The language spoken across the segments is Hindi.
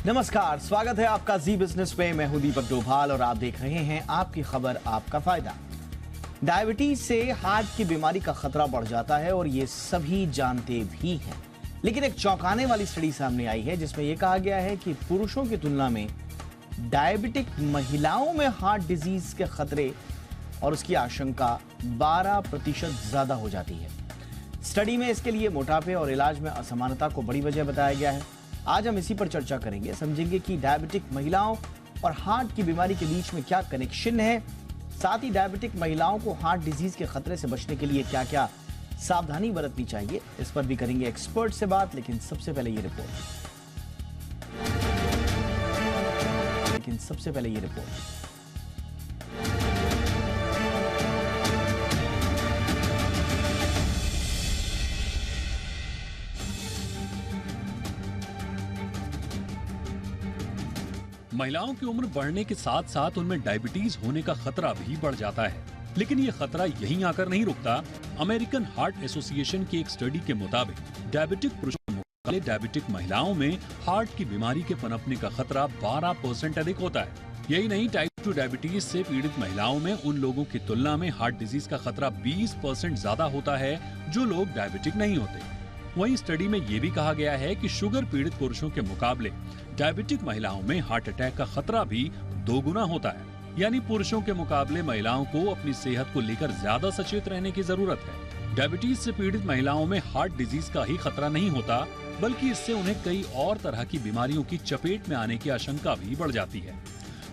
नमस्कार, स्वागत है आपका जी बिजनेस पे। मैं हूं दीपक डोभाल और आप देख रहे हैं आपकी खबर आपका फायदा। डायबिटीज से हार्ट की बीमारी का खतरा बढ़ जाता है और ये सभी जानते भी हैं, लेकिन एक चौंकाने वाली स्टडी सामने आई है जिसमें यह कहा गया है कि पुरुषों की तुलना में डायबिटिक महिलाओं में हार्ट डिजीज के खतरे और उसकी आशंका 12% ज्यादा हो जाती है। स्टडी में इसके लिए मोटापे और इलाज में असमानता को बड़ी वजह बताया गया है। आज हम इसी पर चर्चा करेंगे, समझेंगे कि डायबिटिक महिलाओं और हार्ट की बीमारी के बीच में क्या कनेक्शन है, साथ ही डायबिटिक महिलाओं को हार्ट डिजीज के खतरे से बचने के लिए क्या क्या सावधानी बरतनी चाहिए, इस पर भी करेंगे एक्सपर्ट से बात। लेकिन सबसे पहले ये रिपोर्ट महिलाओं की उम्र बढ़ने के साथ साथ उनमें डायबिटीज होने का खतरा भी बढ़ जाता है, लेकिन ये खतरा यहीं आकर नहीं रुकता। अमेरिकन हार्ट एसोसिएशन की एक स्टडी के मुताबिक डायबिटिक पुरुषों के मुकाबले डायबिटिक महिलाओं में हार्ट की बीमारी के पनपने का खतरा 12% अधिक होता है। यही नहीं, टाइप 2 डायबिटीज से पीड़ित महिलाओं में उन लोगों की तुलना में हार्ट डिजीज का खतरा 20% ज्यादा होता है जो लोग डायबिटिक नहीं होते। वहीं स्टडी में ये भी कहा गया है कि शुगर पीड़ित पुरुषों के मुकाबले डायबिटिक महिलाओं में हार्ट अटैक का खतरा भी 2 गुना होता है। यानी पुरुषों के मुकाबले महिलाओं को अपनी सेहत को लेकर ज्यादा सचेत रहने की जरूरत है। डायबिटीज से पीड़ित महिलाओं में हार्ट डिजीज का ही खतरा नहीं होता, बल्कि इससे उन्हें कई और तरह की बीमारियों की चपेट में आने की आशंका भी बढ़ जाती है।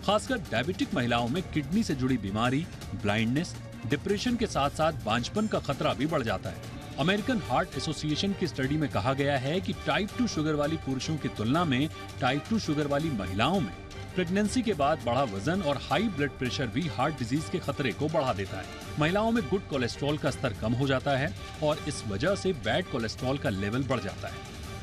खासकर डायबिटिक महिलाओं में किडनी से जुड़ी बीमारी, ब्लाइंडनेस, डिप्रेशन के साथ साथ बांझपन का खतरा भी बढ़ जाता है। अमेरिकन हार्ट एसोसिएशन की स्टडी में कहा गया है कि टाइप 2 शुगर वाली पुरुषों की तुलना में टाइप 2 शुगर वाली महिलाओं में प्रेगनेंसी के बाद बढ़ा वजन और हाई ब्लड प्रेशर भी हार्ट डिजीज के खतरे को बढ़ा देता है। महिलाओं में गुड कोलेस्ट्रॉल का स्तर कम हो जाता है और इस वजह से बैड कोलेस्ट्रॉल का लेवल बढ़ जाता है।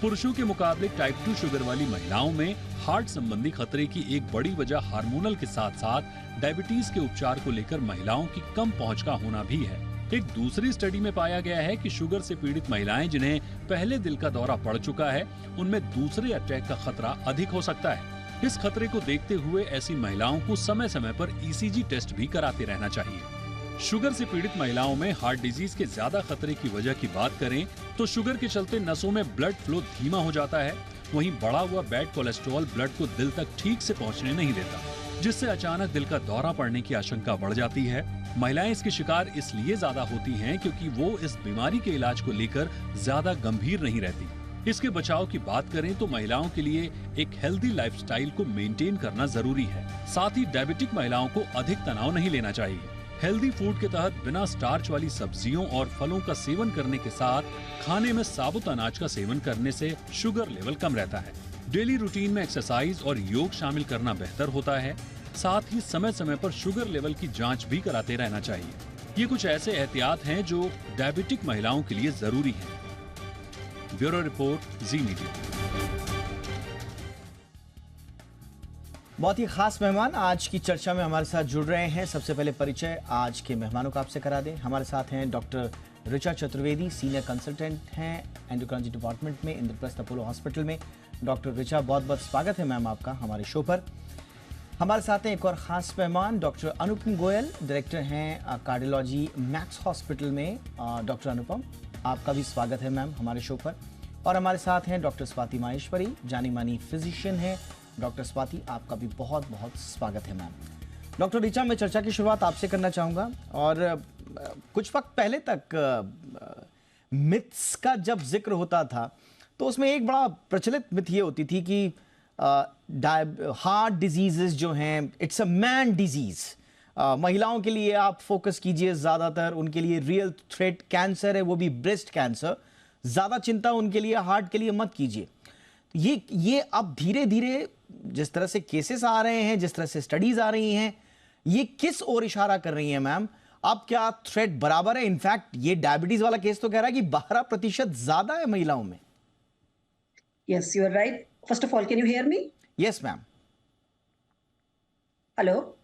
पुरुषों के मुकाबले टाइप 2 शुगर वाली महिलाओं में हार्ट संबंधी खतरे की एक बड़ी वजह हार्मोनल के साथ साथ डायबिटीज के उपचार को लेकर महिलाओं की कम पहुंच का होना भी है। एक दूसरी स्टडी में पाया गया है कि शुगर से पीड़ित महिलाएं जिन्हें पहले दिल का दौरा पड़ चुका है, उनमें दूसरे अटैक का खतरा अधिक हो सकता है। इस खतरे को देखते हुए ऐसी महिलाओं को समय समय पर ईसीजी टेस्ट भी कराते रहना चाहिए। शुगर से पीड़ित महिलाओं में हार्ट डिजीज के ज्यादा खतरे की वजह की बात करें तो शुगर के चलते नसों में ब्लड फ्लो धीमा हो जाता है। वहीं बढ़ा हुआ बैड कोलेस्ट्रॉल ब्लड को दिल तक ठीक से पहुंचने नहीं देता, जिससे अचानक दिल का दौरा पड़ने की आशंका बढ़ जाती है। महिलाएं इसके शिकार इसलिए ज्यादा होती हैं क्योंकि वो इस बीमारी के इलाज को लेकर ज्यादा गंभीर नहीं रहती। इसके बचाव की बात करें तो महिलाओं के लिए एक हेल्दी लाइफस्टाइल को मेंटेन करना जरूरी है। साथ ही डायबिटिक महिलाओं को अधिक तनाव नहीं लेना चाहिए। हेल्दी फूड के तहत बिना स्टार्च वाली सब्जियों और फलों का सेवन करने के साथ खाने में साबुत अनाज का सेवन करने से शुगर लेवल कम रहता है। डेली रूटीन में एक्सरसाइज और योग शामिल करना बेहतर होता है। साथ ही समय समय पर शुगर लेवल की जांच भी कराते रहना चाहिए। ये कुछ ऐसे एहतियात हैं जो डायबिटिक महिलाओं के लिए जरूरी हैं। ब्यूरो रिपोर्ट, जी मीडिया। बहुत ही खास मेहमान आज की चर्चा में हमारे साथ जुड़ रहे हैं। सबसे पहले परिचय आज के मेहमानों का आपसे करा दें। हमारे साथ हैं doctor Richa Chaturvedi, senior consultant हैं एंडोक्राइनोलॉजी डिपार्टमेंट में इंद्रप्रस्थ अपोलो हॉस्पिटल में। डॉक्टर ऋचा, बहुत बहुत स्वागत है मैम आपका हमारे शो पर। हमारे साथ हैं एक और खास मेहमान डॉक्टर अनुपम गोयल, डायरेक्टर हैं कार्डियोलॉजी मैक्स हॉस्पिटल में। डॉक्टर अनुपम, आपका भी स्वागत है मैम हमारे शो पर। और हमारे साथ हैं डॉक्टर स्वाति माहेश्वरी, जानी मानी फिजिशियन हैं। डॉक्टर स्वाति, आपका भी बहुत बहुत स्वागत है मैम। डॉक्टर ऋचा, मैं चर्चा की शुरुआत आपसे करना चाहूँगा। और कुछ वक्त पहले तक मिथ्स का जब जिक्र होता था तो उसमें एक बड़ा प्रचलित मिथ ये होती थी कि हार्ट डिजीजेस जो हैं इट्स अ मैन डिजीज। महिलाओं के लिए आप फोकस कीजिए, ज़्यादातर उनके लिए रियल थ्रेट कैंसर है, वो भी ब्रेस्ट कैंसर। ज़्यादा चिंता उनके लिए हार्ट के लिए मत कीजिए। ये अब धीरे धीरे जिस तरह से केसेस आ रहे हैं, जिस तरह से स्टडीज आ रही हैं, ये किस ओर इशारा कर रही हैं मैम? अब क्या थ्रेट बराबर है? इनफैक्ट ये डायबिटीज वाला केस तो कह रहा है कि 12% ज्यादा है महिलाओं में। Yes, you are right. First of all, can you hear me? Yes ma'am. Hello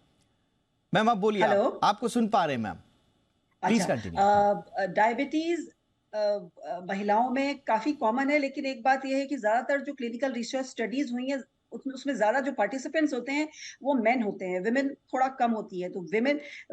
ma'am आप बोलिए। हेलो, आपको सुन पा रहे हैं मैम, प्लीज कंटिन्यू। डायबिटीज महिलाओं में काफी कॉमन है, लेकिन एक बात यह है कि ज्यादातर जो क्लिनिकल रिसर्च स्टडीज हुई हैं उसमें ज्यादा जो पार्टिसिपेंट्स होते हैं वो मेन होते हैं, विमेन थोड़ा कम होती है। तो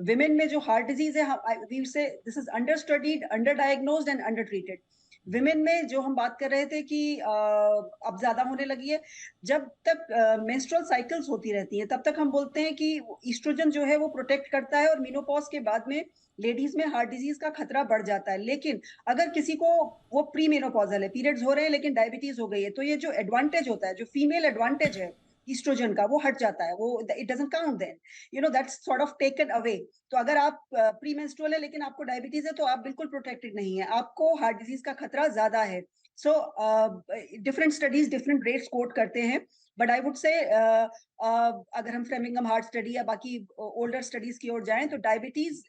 विमेन में जो हार्ट डिजीज है, वी से this is under studied, under diagnosed and under treated. Women में जो हम बात कर रहे थे कि अब ज्यादा होने लगी है, जब तक मेंस्ट्रुअल साइकिल्स होती रहती है तब तक हम बोलते हैं कि ईस्ट्रोजन जो है वो प्रोटेक्ट करता है, और मेनोपॉज के बाद में लेडीज में हार्ट डिजीज का खतरा बढ़ जाता है। लेकिन अगर किसी को वो प्री मेनोपॉजल है, पीरियड्स हो रहे हैं लेकिन डायबिटीज हो गई है, तो ये जो एडवांटेज होता है, जो फीमेल एडवांटेज है ईस्ट्रोजन का, वो हट जाता है, वो it doesn't count then, that's sort of taken away. तो अगर आप प्री मेंस्ट्रुअल है लेकिन आपको डायबिटीज है, तो आप बिल्कुल प्रोटेक्टेड नहीं है, आपको हार्ट डिजीज का खतरा ज्यादा है। So different studies different rates quote करते हैं, बट आई वुड से अगर हम फ्रेमिंगम हार्ट स्टडी या बाकी ओल्डर स्टडीज की ओर जाएं, तो डायबिटीज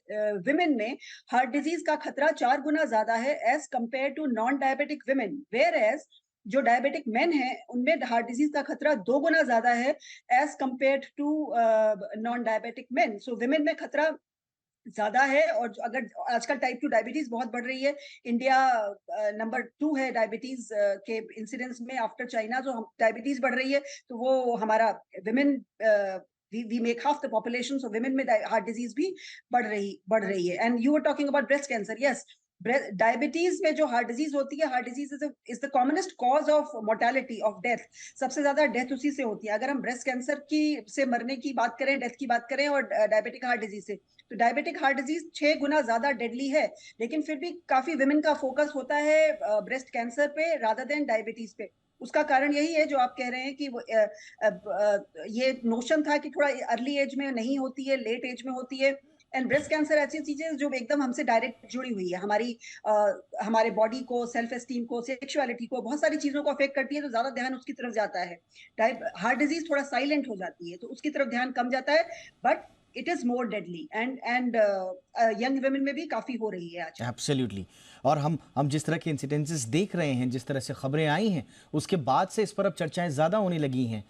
विमेन में हार्ट डिजीज का खतरा 4 गुना ज्यादा है as compared to non diabetic women, whereas जो डायबिटिक मेन है उनमें हार्ट डिजीज का खतरा 2 गुना ज्यादा है as compared to non diabetic men. So women में खतरा ज्यादा है। और अगर आजकल टाइप 2 डायबिटीज बहुत बढ़ रही है, इंडिया नंबर 2 है डायबिटीज के इंसिडेंस में आफ्टर चाइना, जो डायबिटीज बढ़ रही है, तो वो हमारा women we make half the population, so women में हार्ट डिजीज भी बढ़ रही है। And you were talking about breast cancer, yes, diabetes में जो हार्ट डिजीज होती है, heart disease is the commonest cause of mortality of death, सबसे ज्यादा डेथ उसी से होती है। अगर हम ब्रेस्ट कैंसर की से मरने की बात करें, डेथ की बात करें, और डायबिटिक हार्ट डिजीज से, तो डायबिटिक हार्ट डिजीज 6 गुना ज्यादा डेडली है। लेकिन फिर भी काफी विमेन का फोकस होता है ब्रेस्ट कैंसर पे रादर देन डायबिटीज पे। उसका कारण यही है जो आप कह रहे हैं कि ये नोशन था कि थोड़ा अर्ली एज में नहीं होती है, लेट एज में होती है। एंड ब्रेस्ट कैंसर ऐसी चीजें जो एकदम हमसे डायरेक्ट जुड़ी हुई है, हमारे बॉडी को, सेल्फ एस्टीम को, सेक्सुअलिटी को, बहुत सारी चीजों को अफेक्ट करती है, तो ज्यादा ध्यान उसकी तरफ जाता है। हार्ट डिजीज थोड़ा साइलेंट हो जाती है, तो उसकी तरफ ध्यान कम जाता है, but it is more deadly and young women में भी काफी हो रही है आज। एब्सोल्युटली। और हम जिस तरह के इंसिडेंसेस देख रहे हैं, जिस तरह से खबरें आई हैं, उसके बाद से इस पर अब चर्चाएं ज़्यादा होने लगी हैं।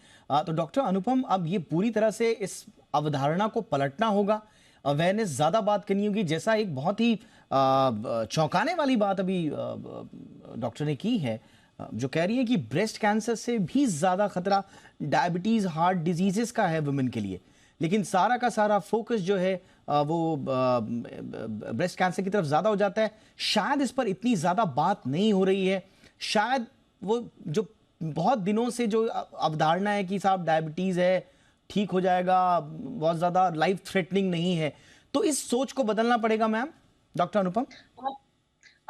तो डॉक्टर अनुपम, अब ये पूरी तरह से इस अवधारणा को पलटना होगा, अवेयरनेस ज़्यादा बात करनी होगी। जैसा एक बहुत ही चौंकाने वाली बात अभी डॉक्टर ने की है, जो कह रही है कि ब्रेस्ट कैंसर से भी ज़्यादा खतरा डायबिटीज़, हार्ट डिजीज़ेस का है वुमेन के लिए, लेकिन सारा का सारा फोकस जो है वो ब्रेस्ट कैंसर की तरफ ज़्यादा हो जाता है। शायद इस पर इतनी ज़्यादा बात नहीं हो रही है, शायद वो जो बहुत दिनों से जो अवधारणा है कि साहब डायबिटीज़ है, ठीक हो जाएगा, बहुत ज़्यादा लाइफ थ्रेटनिंग नहीं है, तो इस सोच को बदलना पड़ेगा मैम, डॉक्टर अनुपम।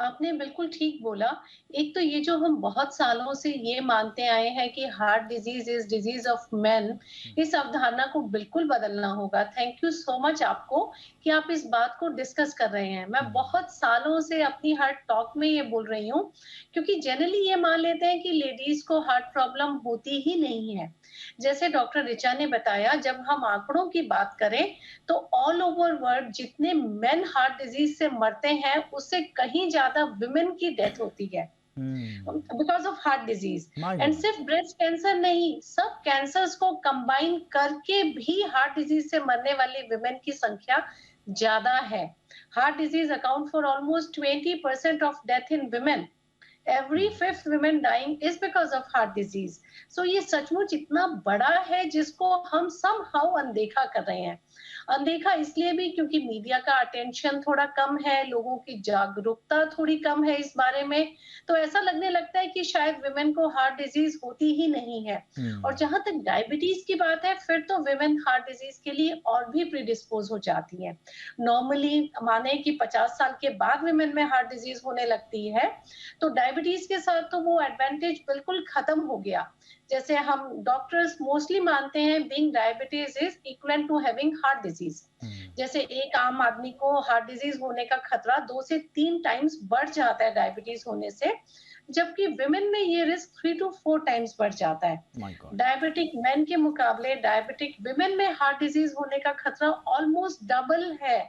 आपने बिल्कुल ठीक बोला। एक तो ये जो हम बहुत सालों से ये मानते आए हैं कि heart disease is disease of main, इस अवधारणा को बिल्कुल बदलना होगा। थैंक यू सो मच आपको कि आप इस बात को डिस्कस कर रहे हैं। मैं बहुत सालों से अपनी हार्ट टॉक में ये बोल रही हूँ, क्योंकि जनरली ये मान लेते हैं कि लेडीज को हार्ट प्रॉब्लम होती ही नहीं है। जैसे डॉक्टर ऋचा ने बताया, जब हम आंकड़ों की बात करें तो ऑल ओवर वर्ल्ड जितने मेन हार्ट डिजीज से मरते हैं, उससे कहीं ज्यादा विमेन की डेथ होती है because of heart disease. And सिर्फ ब्रेस्ट कैंसर नहीं, सब कैंसर्स को कंबाइन करके भी हार्ट डिजीज से मरने वाली विमेन की संख्या ज्यादा है। Heart disease account for almost 20% of death in women. Every 5th woman dying is because of heart disease. So ये सचमुच इतना बड़ा है जिसको हम somehow अनदेखा कर रहे हैं। अनदेखा इसलिए भी क्योंकि मीडिया का अटेंशन थोड़ा कम है, लोगों की जागरूकता थोड़ी कम है इस बारे में, तो ऐसा लगने लगता है कि शायद विमेन को हार्ट डिजीज होती ही नहीं है। और जहां तक डायबिटीज की बात है, फिर तो विमेन हार्ट डिजीज के लिए और भी प्रीडिस्पोज हो जाती है। नॉर्मली माने कि 50 साल के बाद विमेन में हार्ट डिजीज होने लगती है, तो डायबिटीज के साथ तो वो एडवांटेज बिल्कुल खत्म हो गया। जैसे हम डॉक्टर्स मोस्टली मानते हैं being diabetes is equivalent to having heart disease. जैसे एक आम आदमी को हार्ट डिजीज होने का खतरा 2 से 3 टाइम्स बढ़ जाता है डायबिटीज होने से, जबकि विमेन में ये रिस्क 3 to 4 टाइम्स बढ़ जाता है। डायबिटिक मेन के मुकाबले डायबिटिक विमेन में हार्ट डिजीज होने का खतरा ऑलमोस्ट डबल है।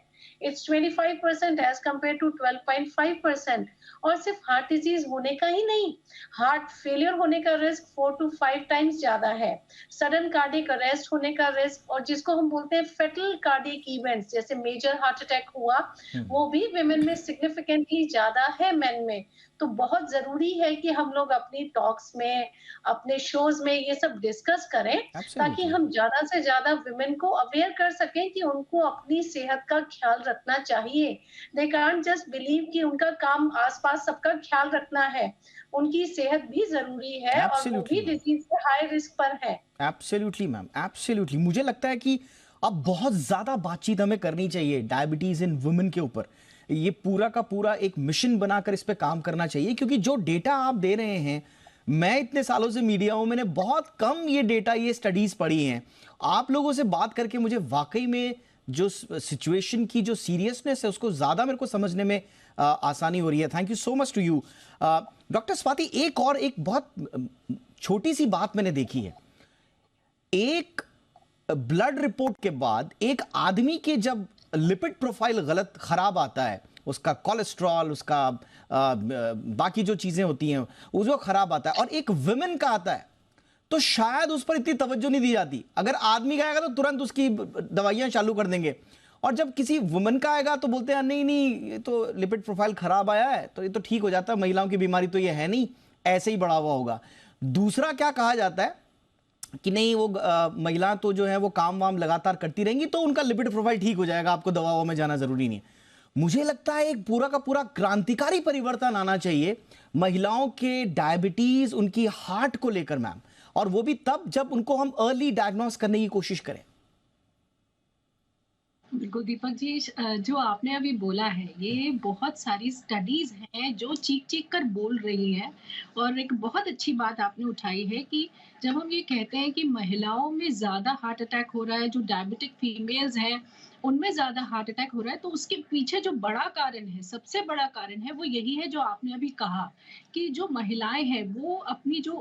It's 25% as compared to 12.5%। और सिर्फ हार्ट डिजीज होने का ही नहीं, हार्ट फेलियर होने का रिस्क 4 to 5 टाइम्स ज्यादा है। सडन कार्डियक अरेस्ट होने का रिस्क, और जिसको हम बोलते हैं फेटल कार्डियक इवेंट्स, जैसे मेजर हार्ट अटैक हुआ, वो भी विमेन में सिग्निफिकेंटली ज्यादा है मेन में। तो बहुत जरूरी है कि हम लोग अपनी टॉक्स में, अपने शोज में ये सब डिस्कस करें, ताकि एब्सोल्युटली। हम ज्यादा से ज्यादा विमेन को अवेयर कर सकें कि उनको अपनी सेहत का ख्याल रखना चाहिए। दे कांट जस्ट बिलीव कि उनका काम आसपास सबका ख्याल रखना है। उनकी सेहत भी जरूरी है, और वो एब्सोल्युटली भी मैम। डिजीज से हाई रिस्क पर है। Absolutely ma'am, absolutely. मुझे लगता है कि अब बहुत ज्यादा बातचीत हमें करनी चाहिए डायबिटीज इन वुमेन के ऊपर। ये पूरा का पूरा एक मिशन बनाकर इस पे काम करना चाहिए, क्योंकि जो डेटा आप दे रहे हैं, मैं इतने सालों से मीडिया हूं, मैंने बहुत कम ये डेटा, ये स्टडीज पढ़ी हैं। आप लोगों से बात करके मुझे वाकई में जो सिचुएशन की जो सीरियसनेस है उसको ज्यादा मेरे को समझने में आसानी हो रही है। Thank you so much to you doctor Swati. एक बहुत छोटी सी बात मैंने देखी है। एक ब्लड रिपोर्ट के बाद एक आदमी के जब लिपिड प्रोफाइल गलत खराब आता है, उसका कोलेस्ट्रॉल, उसका बाकी जो चीजें होती हैं उसको खराब आता है, और एक विमेन का आता है, तो शायद उस पर इतनी तवज्जो नहीं दी जाती। अगर आदमी का आएगा तो तुरंत उसकी दवाइयां चालू कर देंगे, और जब किसी वुमन का आएगा तो बोलते हैं नहीं नहीं, ये तो लिपिड प्रोफाइल खराब आया है तो ये तो ठीक हो जाता है, महिलाओं की बीमारी तो ये है नहीं, ऐसे ही बढ़ा हुआ होगा। दूसरा क्या कहा जाता है कि नहीं, वो महिला तो जो है वो काम वाम लगातार करती रहेंगी तो उनका लिपिड प्रोफाइल ठीक हो जाएगा, आपको दवाओं में जाना जरूरी नहीं है। मुझे लगता है एक पूरा का पूरा क्रांतिकारी परिवर्तन आना चाहिए महिलाओं के डायबिटीज, उनकी हार्ट को लेकर मैम, और वो भी तब जब उनको हम अर्ली डायग्नोस करने की कोशिश करें। बिल्कुल दीपक जी, जो आपने अभी बोला है ये बहुत सारी स्टडीज हैं जो चीख चीख कर बोल रही हैं। और एक बहुत अच्छी बात आपने उठाई है कि जब हम ये कहते हैं कि महिलाओं में ज़्यादा हार्ट अटैक हो रहा है, जो डायबिटिक फीमेल्स हैं उनमें ज़्यादा हार्ट अटैक हो रहा है, तो उसके पीछे जो बड़ा कारण है, सबसे बड़ा कारण है, वो यही है जो आपने अभी कहा कि जो महिलाएं हैं वो अपनी जो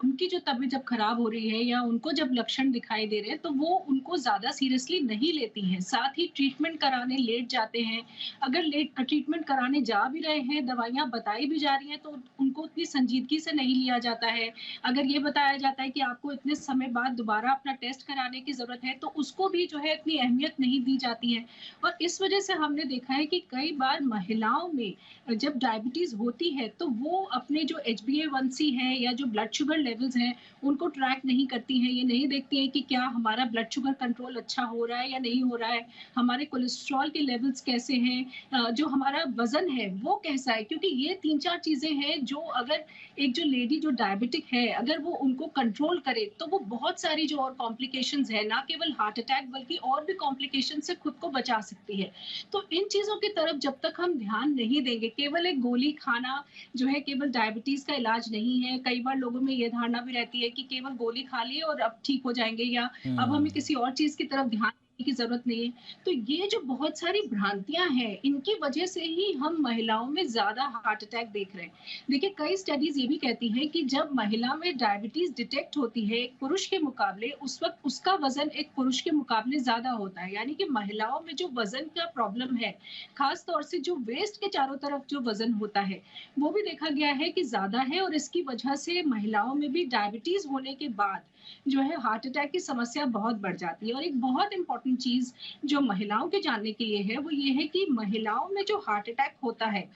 उनकी जो तबीयत जब खराब हो रही है या उनको जब लक्षण दिखाई दे रहे हैं तो वो उनको ज़्यादा सीरियसली नहीं लेती हैं, साथ ही ट्रीटमेंट कराने लेट जाते हैं। अगर लेट ट्रीटमेंट कराने जा भी रहे हैं, दवाइयाँ बताई भी जा रही हैं, तो उनको उतनी संजीदगी से नहीं लिया जाता है। अगर ये बताया जाता है कि आपको इतने समय बाद दोबारा अपना टेस्ट कराने की ज़रूरत है, तो उसको भी जो है इतनी अहमियत नहीं दी जाती है। और इस वजह से हमने देखा है कि कई बार महिलाओं में जब डायबिटीज होती है तो वो अपने जो HbA1c है या जो ब्लड शुगर लेवल्स हैं उनको ट्रैक नहीं करती हैं। ये नहीं देखती हैं कि क्या हमारा ब्लड शुगर कंट्रोल अच्छा हो रहा है या नहीं हो रहा है, हमारे कोलेस्ट्रॉल के लेवल्स कैसे हैं, जो हमारा वजन है वो कैसा है, क्योंकि ये 3-4 चीजें हैं जो अगर एक जो लेडी जो डायबिटिक है अगर वो उनको कंट्रोल करे तो वो बहुत सारी जो और कॉम्प्लिकेशंस है, ना केवल हार्ट अटैक बल्कि और भी कॉम्प्लिकेशन से खुद को बचा सकती है। तो इन चीजों की तरफ जब तक हम ध्यान नहीं देंगे, केवल एक गोली खाना जो है केवल डायबिटीज का इलाज नहीं है। कई बार लोगों में ये धारणा भी रहती है कि केवल गोली खा लिए और अब ठीक हो जाएंगे, या अब हमें किसी और चीज की तरफ ध्यान की जरूरत नहीं है। तो ये जो बहुत सारी भ्रांतियां हैं इनकी वजह से ही हम महिलाओं में ज्यादा हार्ट अटैक देख रहे हैं। देखिए कई स्टडीज ये भी कहती हैं कि जब महिला में डायबिटीज डिटेक्ट होती है एक पुरुष के मुकाबले, उस वक्त उसका वजन एक पुरुष के मुकाबले ज्यादा होता है। यानी कि महिलाओं में जो वजन का प्रॉब्लम है, खास तौर से जो वेस्ट के चारों तरफ जो वजन होता है वो भी देखा गया है कि ज्यादा है, और इसकी वजह से महिलाओं में भी डायबिटीज होने के बाद जो है हार्ट अटैक की समस्या बहुत बढ़ जाती है। और एक बहुत इंपॉर्टेंट चीज जो महिलाओं के जानने के लिए है वो ये है कि महिलाओं में जो हार्ट अटैक होता है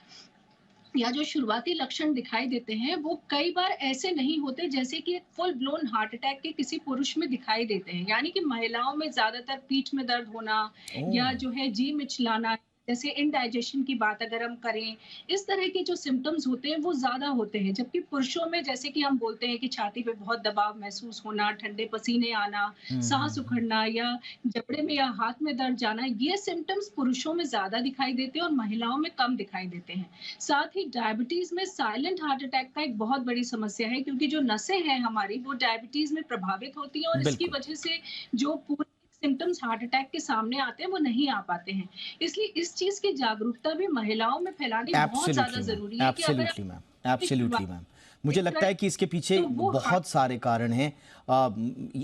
या जो शुरुआती लक्षण दिखाई देते हैं वो कई बार ऐसे नहीं होते जैसे कि एक फुल ब्लोन हार्ट अटैक के किसी पुरुष में दिखाई देते हैं। यानी कि महिलाओं में ज्यादातर पीठ में दर्द होना या जो है जी मिचलाना, जैसे इंडाइजेशन की बात अगर हम करें, इस तरह के जो सिम्टम्स होते हैं वो ज्यादा होते हैं। जबकि पुरुषों में जैसे कि हम बोलते हैं कि छाती पे बहुत दबाव महसूस होना, ठंडे पसीने आना, सांस उखड़ना या जबड़े में या हाथ में दर्द जाना, ये सिम्टम्स पुरुषों में ज्यादा दिखाई देते हैं और महिलाओं में कम दिखाई देते हैं। साथ ही डायबिटीज में साइलेंट हार्ट अटैक का एक बहुत बड़ी समस्या है, क्योंकि जो नसें हैं हमारी वो डायबिटीज में प्रभावित होती हैं और इसकी वजह से जो पूरे सिम्टम्स हार्ट अटैक के सामने आते हैं वो नहीं आ पाते हैं। इसलिए इस चीज की जागरूकता भी महिलाओं में फैलानी बहुत ज्यादा जरूरी है कि अगर एब्सोल्युटली मैम, एब्सोल्युटली मैम। मुझे लगता है कि इसके पीछे तो वो बहुत सारे कारण हैं।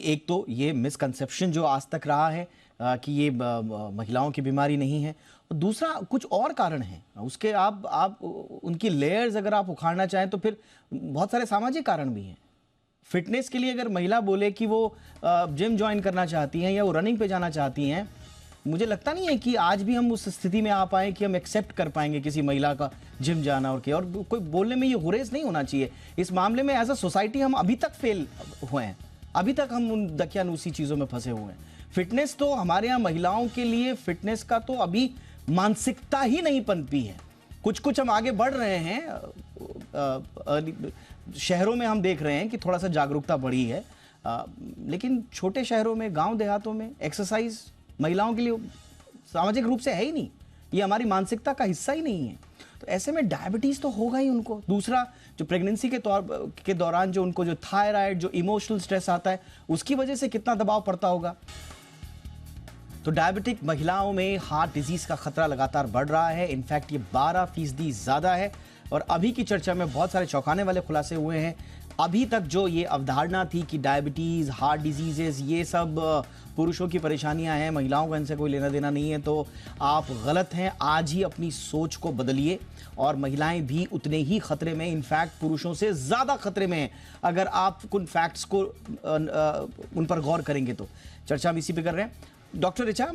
एक तो ये मिसकंसेप्शन जो आज तक रहा है कि ये महिलाओं की बीमारी नहीं है, और दूसरा कुछ और कारण हैं उसके। आप उनकी लेयर्स अगर आप उखाड़ना चाहें तो फिर बहुत सारे सामाजिक कारण भी हैं। फिटनेस के लिए अगर महिला बोले कि वो जिम ज्वाइन करना चाहती हैं या वो रनिंग पे जाना चाहती हैं, मुझे लगता नहीं है कि आज भी हम उस स्थिति में आ पाए कि हम एक्सेप्ट कर पाएंगे किसी महिला का जिम जाना। और कोई बोलने में ये गुरेज नहीं होना चाहिए इस मामले में। एज अ सोसाइटी हम अभी तक फेल हुए हैं, अभी तक हम उन दकियानूसी चीज़ों में फंसे हुए हैं। फिटनेस तो हमारे यहाँ महिलाओं के लिए फिटनेस का तो अभी मानसिकता ही नहीं पनपी है। कुछ हम आगे बढ़ रहे हैं, शहरों में हम देख रहे हैं कि थोड़ा सा जागरूकता बढ़ी है, लेकिन छोटे शहरों में, गांव देहातों में एक्सरसाइज महिलाओं के लिए सामाजिक रूप से है ही नहीं। ये हमारी मानसिकता का हिस्सा ही नहीं है। तो ऐसे में डायबिटीज तो होगा ही उनको। दूसरा, जो प्रेगनेंसी के दौरान जो उनको जो थायराइड, जो इमोशनल स्ट्रेस आता है, उसकी वजह से कितना दबाव पड़ता होगा। तो डायबिटिक महिलाओं में हार्ट डिजीज का खतरा लगातार बढ़ रहा है। इनफैक्ट ये 12% ज्यादा है। और अभी की चर्चा में बहुत सारे चौंकाने वाले खुलासे हुए हैं। अभी तक जो ये अवधारणा थी कि डायबिटीज, हार्ट डिजीजेस ये सब पुरुषों की परेशानियां हैं, महिलाओं को इनसे कोई लेना देना नहीं है, तो आप गलत हैं। आज ही अपनी सोच को बदलिए और महिलाएं भी उतने ही खतरे में, इनफैक्ट पुरुषों से ज्यादा खतरे में हैं अगर आप उन फैक्ट्स को उन पर गौर करेंगे तो। चर्चा हम इसी पे कर रहे हैं। डॉक्टर ऋचा,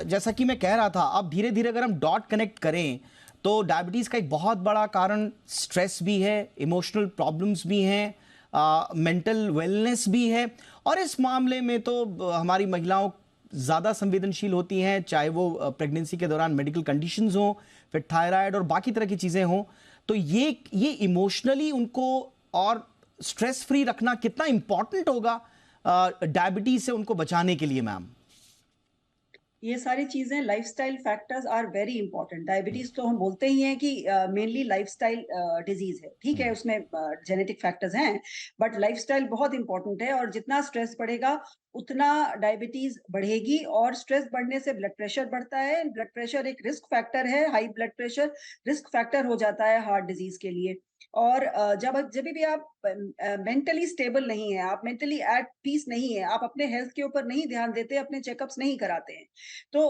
जैसा कि मैं कह रहा था, अब धीरे धीरे अगर हम डॉट कनेक्ट करें तो डायबिटीज़ का एक बहुत बड़ा कारण स्ट्रेस भी है, इमोशनल प्रॉब्लम्स भी हैं, मेंटल वेलनेस भी है। और इस मामले में तो हमारी महिलाओं ज़्यादा संवेदनशील होती हैं, चाहे वो प्रेगनेंसी के दौरान मेडिकल कंडीशंस हों, फिर थायराइड और बाकी तरह की चीज़ें हों। तो ये इमोशनली उनको और स्ट्रेस फ्री रखना कितना इंपॉर्टेंट होगा डायबिटीज़ से उनको बचाने के लिए, मैम? ये सारी चीजें, lifestyle factors are very important. Diabetes तो हम बोलते ही हैं कि मेनली लाइफस्टाइल डिजीज है, ठीक है, उसमें जेनेटिक फैक्टर्स हैं, बट लाइफस्टाइल बहुत इंपॉर्टेंट है। और जितना स्ट्रेस बढ़ेगा उतना डायबिटीज बढ़ेगी, और स्ट्रेस बढ़ने से ब्लड प्रेशर बढ़ता है। ब्लड प्रेशर एक रिस्क फैक्टर है, high blood pressure risk factor हो जाता है हार्ट डिजीज के लिए। और जब भी आप मेंटली स्टेबल नहीं है, आप मेंटली एट पीस नहीं है, आप अपने हेल्थ के ऊपर नहीं ध्यान देते, अपने चेकअप्स नहीं कराते हैं, तो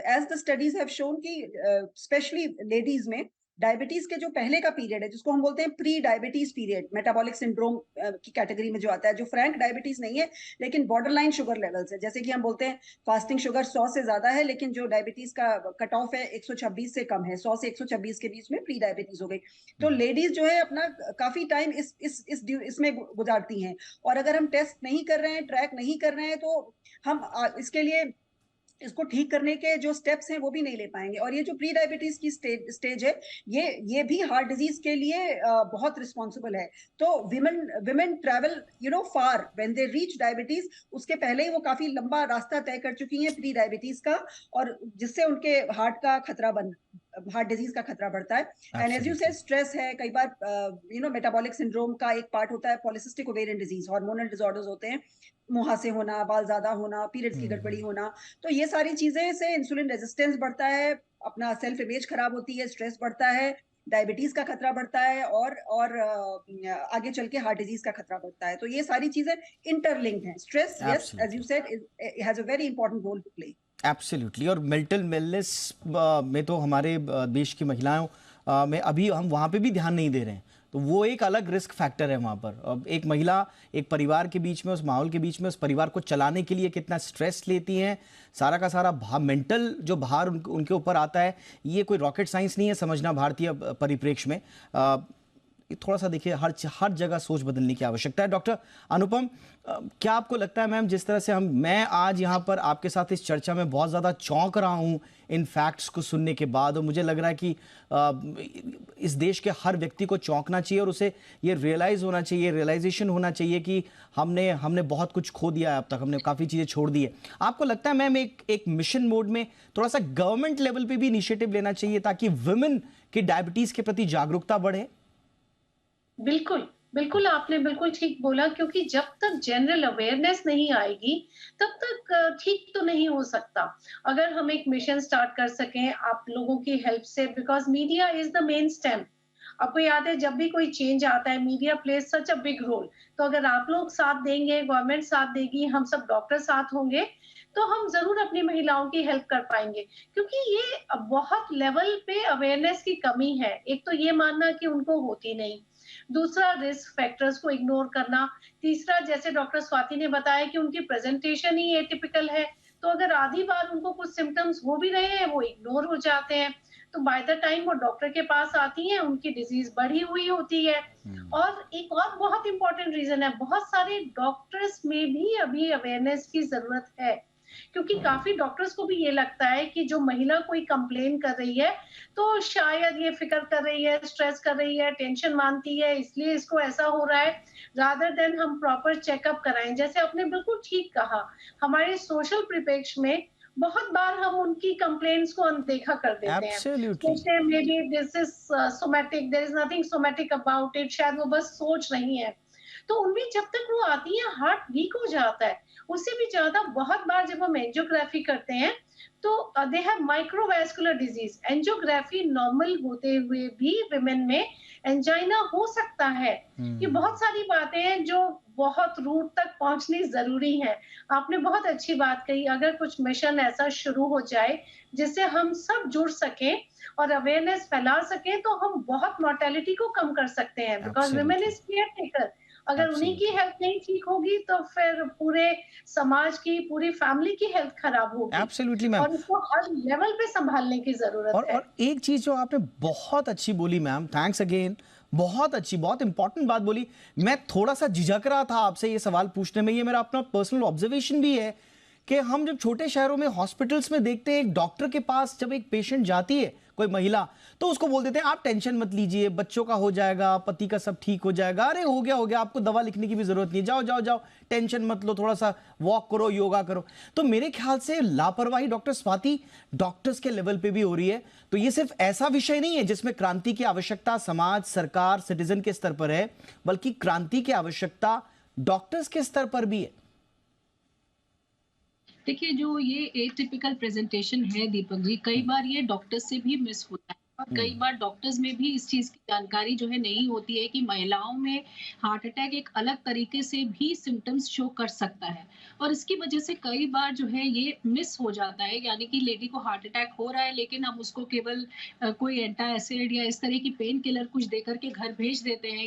as the studies have shown कि स्पेशली लेडीज में डायबिटीज के जो पहले का पीरियड है, जिसको हम बोलते हैं pre diabetes period, metabolic syndrome की कैटेगरी में जो आता है, जो फ्रैंक डायबिटीज नहीं है लेकिन बॉर्डरलाइन शुगर लेवल्स है, जैसे कि हम बोलते हैं फास्टिंग शुगर 100 से ज्यादा है, लेकिन जो डायबिटीज का कट ऑफ है 126 से कम है, 100 से 126 के बीच में प्री डायबिटीज हो गई। तो लेडीज जो है अपना काफी टाइम इसमें गुजारती हैं, और अगर हम टेस्ट नहीं कर रहे हैं, ट्रैक नहीं कर रहे हैं, तो हम इसके लिए इसको ठीक करने के जो स्टेप्स हैं वो भी नहीं ले पाएंगे। और ये जो प्री डायबिटीज की स्टेज है, ये भी हार्ट डिजीज के लिए बहुत रिस्पॉन्सिबल है। तो women travel far when they reach diabetes, उसके पहले ही वो काफी लंबा रास्ता तय कर चुकी हैं प्री डायबिटीज का, और जिससे उनके हार्ट डिजीज का खतरा बढ़ता है। एंड एज यू से स्ट्रेस है, कई बार मेटाबॉलिक सिंड्रोम का एक पार्ट होता है polycystic ovarian disease, hormonal disorders होते हैं, मुहासे होना, बाल ज्यादा होना, पीरियड्स की गड़बड़ी होना। तो ये सारी चीजें से इंसुलिन रेजिस्टेंस बढ़ता है, अपना सेल्फ इमेज खराब होती है, स्ट्रेस बढ़ता है, डायबिटीज का खतरा बढ़ता है, और आगे चल के हार्ट डिजीज का खतरा बढ़ता है। तो ये सारी चीजें इंटरलिंक्ड हैं। Stress, yes, as you said, has a very important role to play. Absolutely. और मेंटल वेलनेस में तो हमारे देश की महिलाओं में अभी हम वहाँ पे भी ध्यान नहीं दे रहे हैं, तो वो एक अलग रिस्क फैक्टर है वहाँ पर। अब एक महिला एक परिवार के बीच में, उस माहौल के बीच में, उस परिवार को चलाने के लिए कितना स्ट्रेस लेती हैं, सारा का सारा मेंटल जो भार उनके ऊपर आता है, ये कोई रॉकेट साइंस नहीं है समझना भारतीय परिप्रेक्ष्य में। थोड़ा सा देखिए, हर जगह सोच बदलने की आवश्यकता है। डॉक्टर अनुपम, क्या आपको लगता है मैम, जिस तरह से मैं आज यहाँ पर आपके साथ इस चर्चा में बहुत ज़्यादा चौंक रहा हूँ इन फैक्ट्स को सुनने के बाद, और मुझे लग रहा है कि इस देश के हर व्यक्ति को चौंकना चाहिए और उसे ये रियलाइज़ होना चाहिए, रियलाइजेशन होना चाहिए कि हमने बहुत कुछ खो दिया है अब तक, हमने काफ़ी चीज़ें छोड़ दी है। आपको लगता है मैम एक मिशन मोड में थोड़ा सा गवर्नमेंट लेवल पर भी इनिशिएटिव लेना चाहिए ताकि वुमेन की डायबिटीज़ के प्रति जागरूकता बढ़े? बिल्कुल आपने बिल्कुल ठीक बोला, क्योंकि जब तक जनरल अवेयरनेस नहीं आएगी तब तक ठीक तो नहीं हो सकता। अगर हम एक मिशन स्टार्ट कर सकें आप लोगों की हेल्प से, because media is the main stem. आपको याद है जब भी कोई चेंज आता है, media plays such a big role. तो अगर आप लोग साथ देंगे, गवर्नमेंट साथ देगी, हम सब डॉक्टर साथ होंगे, तो हम ज़रूर अपनी महिलाओं की हेल्प कर पाएँगे। क्योंकि ये बहुत लेवल पे अवेयरनेस की कमी है। एक तो ये मानना कि उनको होती नहीं, दूसरा रिस्क फैक्टर्स को इग्नोर करना, तीसरा जैसे डॉक्टर स्वाति ने बताया कि उनकी प्रेज़ेंटेशन ही एटिपिकल है, तो अगर आधी बार उनको कुछ सिम्पटम्स हो भी रहे हैं, वो इग्नोर हो जाते हैं। तो बाय द टाइम वो डॉक्टर के पास आती हैं, उनकी डिज़ीज़ बढ़ी हुई होती है। और एक और बहुत इम्पोर्टेंट रीज़न है, बहुत सारे डॉक्टर्स में भी अभी अवेयरनेस की ज़रूरत है। क्योंकि काफ़ी डॉक्टर्स को भी ये लगता है कि जो महिला कोई कंप्लेन कर रही है, तो शायद ये फ़िक्र कर रही है, स्ट्रेस कर रही है, टेंशन मानती है, इसलिए इसको ऐसा हो रहा है, रादर देन हम प्रॉपर चेकअप कराएँ। जैसे आपने बिल्कुल ठीक कहा, हमारे सोशल परिप्रेक्ष्य में बहुत बार हम उनकी कंप्लेंट्स को अनदेखा कर देते हैं। एब्सोल्युटली। सोचते हैं maybe this is somatic, there is nothing somatic about it, शायद वो बस सोच रही हैं। तो उनमें जब तक वो आती है हार्ट वीक हो जाता है। उससे भी ज़्यादा बहुत बार जब हम एंजियोग्राफी करते हैं तो they have microvascular disease. Angiography normal होते हुए भी विमेन में एंजाइना हो सकता है। ये बहुत सारी बातें हैं जो बहुत रूट तक पहुंचनी जरूरी है। आपने बहुत अच्छी बात कही, अगर कुछ मिशन ऐसा शुरू हो जाए जिससे हम सब जुड़ सकें और अवेयरनेस फैला सकें, तो हम बहुत मोर्टेलिटी को कम कर सकते हैं। Because women is care taker. अगर उन्हीं की हेल्थ नहीं ठीक होगी तो फिर पूरे समाज की, पूरी फैमिली की हेल्थ खराब होगी। Absolutely ma'am. और इसको हर लेवल पे संभालने की जरूरत है। और एक चीज जो आपने बहुत अच्छी बोली मैम, थैंक्स अगेन, बहुत अच्छी, बहुत इंपॉर्टेंट बात बोली। मैं थोड़ा सा झिझक रहा था आपसे ये सवाल पूछने में, ये मेरा अपना पर्सनल ऑब्जर्वेशन भी है कि हम जब छोटे शहरों में हॉस्पिटल्स में देखते हैं, एक डॉक्टर के पास जब एक पेशेंट जाती है, कोई महिला, तो उसको बोल देते हैं आप टेंशन मत लीजिए, बच्चों का हो जाएगा, पति का सब ठीक हो जाएगा, अरे हो गया, आपको दवा लिखने की भी जरूरत नहीं, जाओ जाओ जाओ, टेंशन मत लो, थोड़ा सा वॉक करो, योगा करो। तो मेरे ख्याल से लापरवाही डॉक्टर स्वाति डॉक्टर्स के लेवल पे भी हो रही है। तो ये सिर्फ ऐसा विषय नहीं है जिसमें क्रांति की आवश्यकता समाज, सरकार, सिटीजन के स्तर पर है, बल्कि क्रांति की आवश्यकता डॉक्टर्स के स्तर पर भी है। देखिए, जो ये एटिपिकल प्रेजेंटेशन है दीपक जी, कई बार ये डॉक्टर से भी मिस होता है और कई बार डॉक्टर्स में भी इस चीज़ की जानकारी जो है नहीं होती है कि महिलाओं में हार्ट अटैक एक अलग तरीके से भी सिम्टम्स शो कर सकता है। और इसकी वजह से कई बार जो है ये मिस हो जाता है, यानी कि लेडी को हार्ट अटैक हो रहा है लेकिन हम उसको केवल कोई एंटासिड या इस तरह की पेन किलर कुछ दे करके घर भेज देते हैं,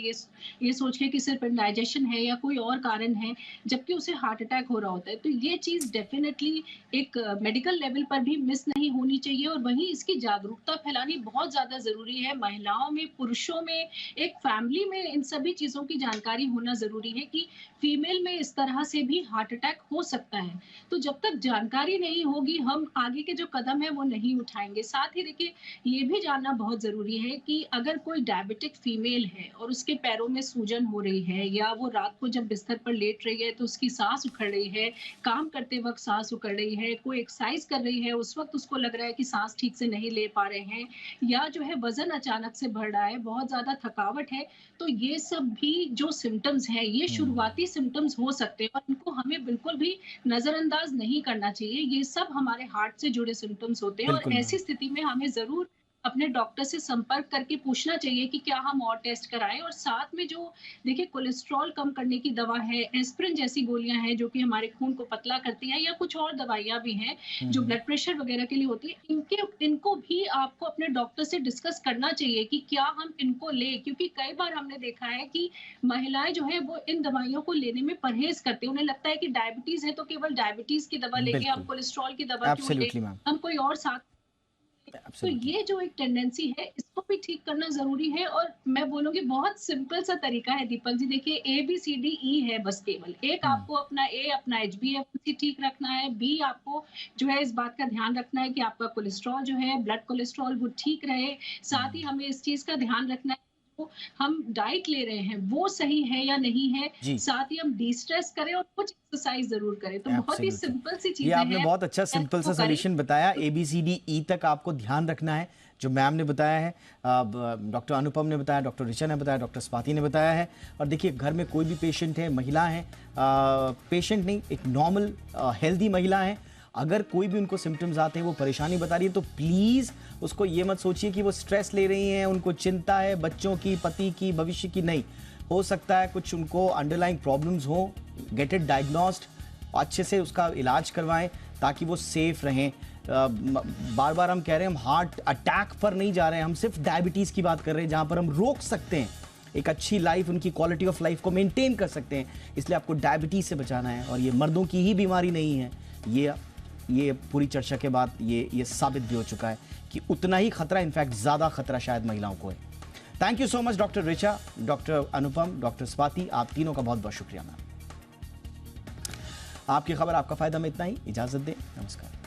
ये सोच के कि सिर्फ इंडाइजेशन है या कोई और कारण है, जबकि उसे हार्ट अटैक हो रहा होता है। तो ये चीज़ डेफिनेटली एक मेडिकल लेवल पर भी मिस नहीं होनी चाहिए और वहीं इसकी जागरूकता फैलानी बहुत ज़्यादा ज़रूरी है। महिलाओं में, पुरुषों में, एक फैमिली में इन सभी चीज़ों की जानकारी होना ज़रूरी है कि फीमेल में इस तरह से भी हार्ट अटैक हो सकता है। तो जब तक जानकारी नहीं होगी, हम आगे के जो कदम है वो नहीं उठाएँगे। साथ ही देखिए, ये भी जानना बहुत ज़रूरी है कि अगर कोई डायबिटिक फीमेल है और उसके पैरों में सूजन हो रही है या वो रात को जब बिस्तर पर लेट रही है तो उसकी सांस उखड़ रही है, काम करते वक़्त सांस उखड़ रही है, कोई एक्सरसाइज़ कर रही है, उस वक़्त उसको लग रहा है कि सांस ठीक से नहीं ले पा रहे हैं, या जो है वज़न अचानक से बढ़ रहा है, बहुत ज़्यादा थकावट है, तो ये सब भी जो सिम्पटम्स हैं, ये शुरुआती सिम्पटम्स हो सकते हैं और इनको हमें बिल्कुल भी नज़रअंदाज नहीं करना चाहिए। ये सब हमारे हार्ट से जुड़े सिम्पटम्स होते हैं और ऐसी स्थिति में हमें ज़रूर अपने डॉक्टर से संपर्क करके पूछना चाहिए कि क्या हम और टेस्ट कराएँ। और साथ में जो देखिए कोलेस्ट्रॉल कम करने की दवा है, एस्पिरिन जैसी गोलियाँ हैं जो कि हमारे खून को पतला करती हैं, या कुछ और दवाइयाँ भी हैं जो ब्लड प्रेशर वगैरह के लिए होती है, इनको भी आपको अपने डॉक्टर से डिस्कस करना चाहिए कि क्या हम इनको लें। क्योंकि कई बार हमने देखा है कि महिलाएं जो है वो इन दवाइयों को लेने में परहेज करते हैं। उन्हें लगता है कि डायबिटीज है तो केवल डायबिटीज की दवा लेंगे, हम कोलेस्ट्रॉल की दवा क्यों लें, हम कोई और साथ। तो ये जो एक टेंडेंसी है इसको भी ठीक करना जरूरी है। और मैं बोलूंगी बहुत सिंपल सा तरीका है दीपक जी। देखिए, ABCDE है बस, केवल एक आपको अपना अपना HbA1c ठीक रखना है, B आपको जो है इस बात का ध्यान रखना है कि आपका कोलेस्ट्रॉल जो है, ब्लड कोलेस्ट्रॉल वो ठीक रहे। साथ ही हमें इस चीज का ध्यान रखना है हम डाइट ले रहे हैं वो सही है या नहीं है, साथ ही हम डिस्ट्रेस करें और कुछ एक्सरसाइज जरूर करें। तो बहुत ही सिंपल सी चीजें हैं। आपने बहुत अच्छा सिंपल सा सॉल्यूशन बताया। ABCDE तक आपको ध्यान रखना है, जो मैम ने बताया है, डॉक्टर अनुपम ने बताया, डॉक्टर ऋचा ने बताया, डॉक्टर स्वाति ने बताया है। और देखिए, घर में कोई भी पेशेंट है, महिला है, पेशेंट नहीं, एक नॉर्मल हेल्दी महिला है, अगर कोई भी उनको सिम्टम्स आते हैं, वो परेशानी बता रही है, तो प्लीज़ उसको ये मत सोचिए कि वो स्ट्रेस ले रही हैं, उनको चिंता है बच्चों की, पति की, भविष्य की। नहीं, हो सकता है कुछ उनको अंडरलाइंग प्रॉब्लम्स हो। गेट इट डायग्नोस्ड, अच्छे से उसका इलाज करवाएं ताकि वो सेफ रहें। बार बार हम कह रहे हैं हम हार्ट अटैक पर नहीं जा रहे हैं, हम सिर्फ डायबिटीज़ की बात कर रहे हैं जहाँ पर हम रोक सकते हैं, एक अच्छी लाइफ, उनकी क्वालिटी ऑफ लाइफ को मेंटेन कर सकते हैं। इसलिए आपको डायबिटीज़ से बचाना है और ये मर्दों की ही बीमारी नहीं है। ये पूरी चर्चा के बाद ये साबित भी हो चुका है कि उतना ही खतरा, इनफैक्ट ज़्यादा खतरा शायद महिलाओं को है। Thank you so much doctor Richa, doctor Anupam, doctor Swati, आप तीनों का बहुत बहुत शुक्रिया मैम। आपकी खबर आपका फायदा में इतना ही, इजाज़त दें, नमस्कार।